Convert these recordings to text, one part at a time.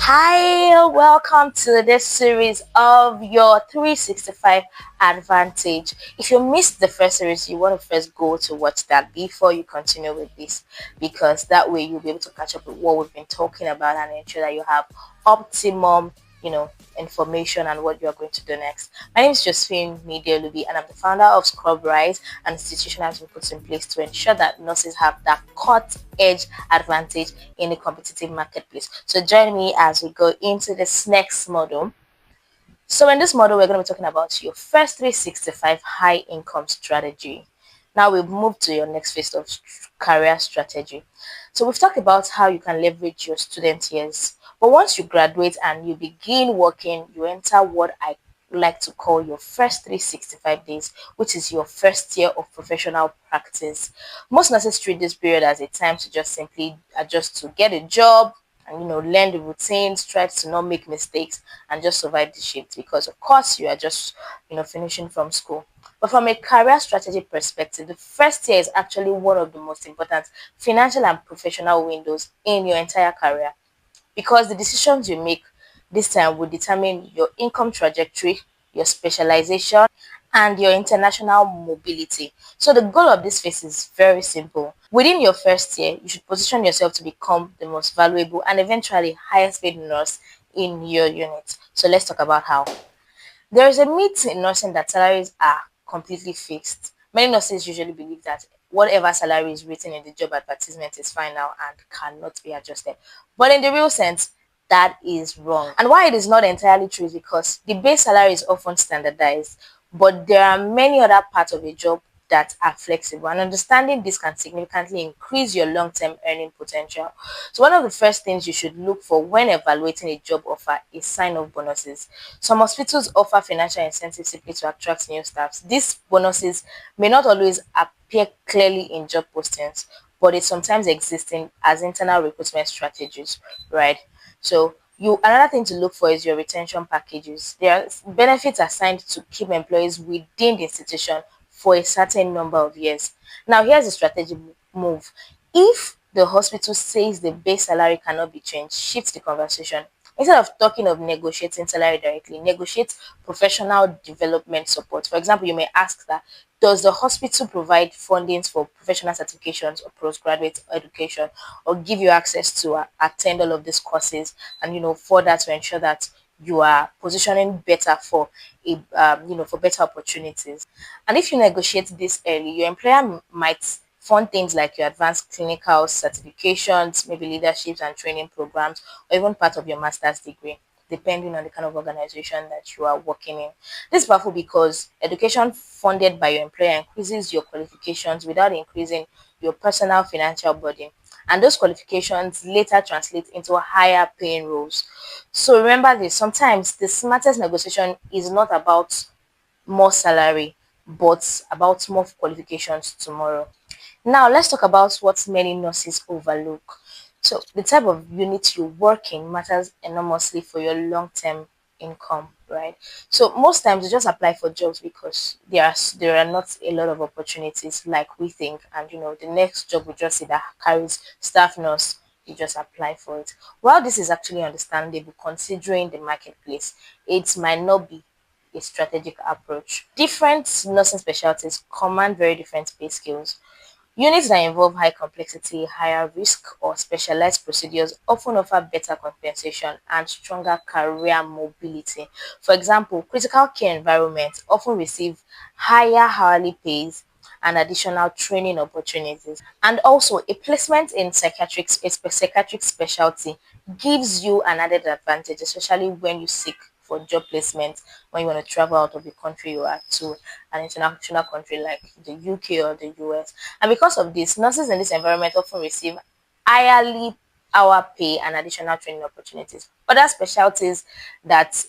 Hi, welcome to this series of your 365 advantage. If you missed the first series, you want to first go to watch that before you continue with this, because that way you'll be able to catch up with what we've been talking about and ensure that you have optimum, information and what you're going to do next. My name is Josephine Media Luby, and I'm the founder of Scrub Rise, an institution has been put in place to ensure that nurses have that cut edge advantage in the competitive marketplace. So join me as we go into this next model. So in this model, we're going to be talking about your first 365 high income strategy. Now we've moved to your next phase of career strategy. So we've talked about how you can leverage your student years. But once you graduate and you begin working, you enter what I like to call your first 365 days, which is your first year of professional practice. Most nurses treat this period as a time to just simply adjust to get a job and learn the routines, try to not make mistakes and just survive the shift, because of course you are just finishing from school. But from a career strategy perspective, the first year is actually one of the most important financial and professional windows in your entire career, because the decisions you make this time will determine your income trajectory, your specialization, and your international mobility. So the goal of this phase is very simple. Within your first year, you should position yourself to become the most valuable and eventually highest paid nurse in your unit. So let's talk about how. There is a myth in nursing that salaries are completely fixed. Many nurses usually believe that whatever salary is written in the job advertisement is final and cannot be adjusted. But in the real sense, that is wrong. And why it is not entirely true is because the base salary is often standardized, but there are many other parts of a job that are flexible. And understanding this can significantly increase your long-term earning potential. So one of the first things you should look for when evaluating a job offer is sign-off bonuses. Some hospitals offer financial incentives simply to attract new staffs. These bonuses may not always appear clearly in job postings, but they sometimes exist in as internal recruitment strategies, right? So another thing to look for is your retention packages. There are benefits assigned to keep employees within the institution for a certain number of years. Now, here's a strategic move. If the hospital says the base salary cannot be changed, shift the conversation. Instead of talking of negotiating salary directly, negotiate professional development support. For example, you may ask that, does the hospital provide fundings for professional certifications or postgraduate education, or give you access to attend all of these courses and further to ensure that you are positioning better for for better opportunities. And if you negotiate this early, your employer might fund things like your advanced clinical certifications, maybe leaderships and training programs, or even part of your master's degree, depending on the kind of organization that you are working in. This is powerful because education funded by your employer increases your qualifications without increasing your personal financial burden. And those qualifications later translate into higher paying roles. So remember this, sometimes the smartest negotiation is not about more salary, but about more qualifications tomorrow. Now, let's talk about what many nurses overlook. So, the type of unit you work in matters enormously for your long term income, right? So, most times you just apply for jobs because there are not a lot of opportunities like we think, and the next job we just see that carries staff nurse, you just apply for it. While this is actually understandable considering the marketplace, it might not be a strategic approach. Different nursing specialties command very different pay scales. Units that involve high complexity, higher risk, or specialized procedures often offer better compensation and stronger career mobility. For example, critical care environments often receive higher hourly pays and additional training opportunities. And also, a placement in psychiatric specialty gives you an added advantage, especially when you seek for job placement when you want to travel out of the country you are to an international country like the UK or the US. And because of this, nurses in this environment often receive hourly hour pay and additional training opportunities. Other specialties that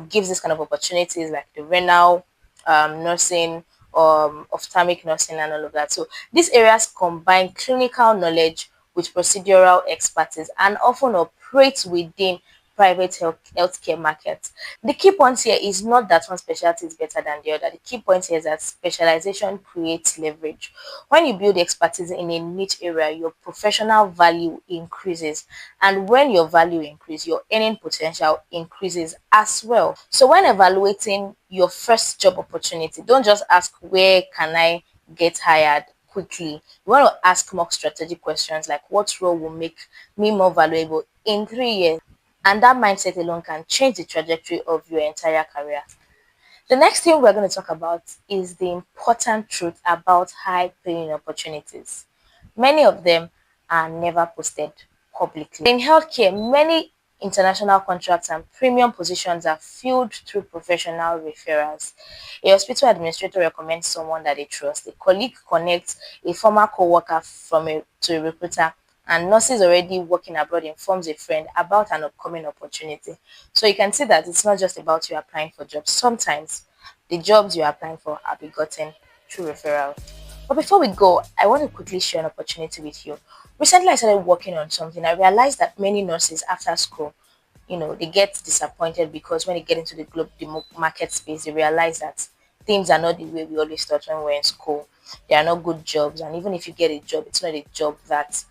gives this kind of opportunities like the renal nursing, ophthalmic nursing, and all of that. So these areas combine clinical knowledge with procedural expertise and often operate within private healthcare market. The key point here is not that one specialty is better than the other. The key point here is that specialization creates leverage. When you build expertise in a niche area, your professional value increases. And when your value increases, your earning potential increases as well. So when evaluating your first job opportunity, don't just ask, where can I get hired quickly? You want to ask more strategic questions like, what role will make me more valuable in 3 years? And that mindset alone can change the trajectory of your entire career. The next thing we're going to talk about is the important truth about high paying opportunities. Many of them are never posted publicly. In healthcare, many international contracts and premium positions are filled through professional referrals. A hospital administrator recommends someone that they trust, a colleague connects a former co-worker to a recruiter, and nurses already working abroad informs a friend about an upcoming opportunity. So you can see that it's not just about you applying for jobs. Sometimes the jobs you're applying for are being gotten through referral. But before we go, I want to quickly share an opportunity with you. Recently, I started working on something. I realized that many nurses after school, they get disappointed because when they get into the market space, they realize that things are not the way we always thought when we were in school. They are not good jobs, and even if you get a job, it's not a job that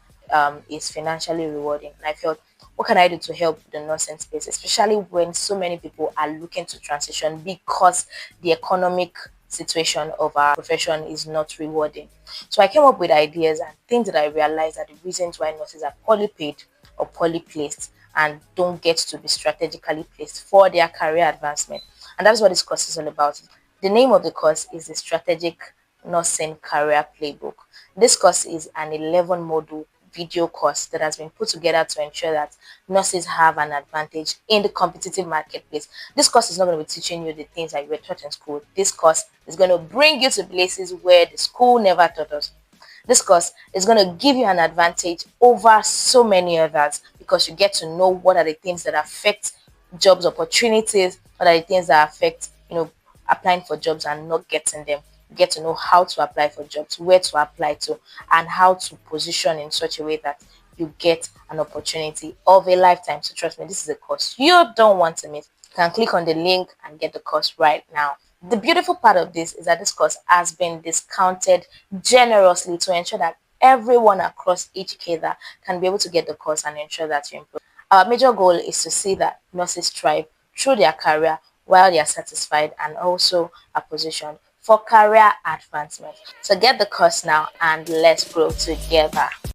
is financially rewarding. And I felt, what can I do to help the nursing space, especially when so many people are looking to transition because the economic situation of our profession is not rewarding. So I came up with ideas and things that I realized are the reasons why nurses are poorly paid or poorly placed and don't get to be strategically placed for their career advancement. And that's what this course is all about. The name of the course is the Strategic Nursing Career Playbook. This course is an 11 module video course that has been put together to ensure that nurses have an advantage in the competitive marketplace. This course is not going to be teaching you the things that you were taught in school. This course is going to bring you to places where the school never taught us. This course is going to give you an advantage over so many others because you get to know what are the things that affect jobs opportunities, what are the things that affect, applying for jobs and not getting them. You get to know how to apply for jobs, where to apply to, and how to position in such a way that you get an opportunity of a lifetime. So trust me, this is a course you don't want to miss. You can click on the link and get the course right now. The beautiful part of this is that this course has been discounted generously to ensure that everyone across each cadre can be able to get the course and ensure that you improve. Our major goal is to see that nurses thrive through their career while they are satisfied and also are positioned for career advancement. So get the course now and let's grow together.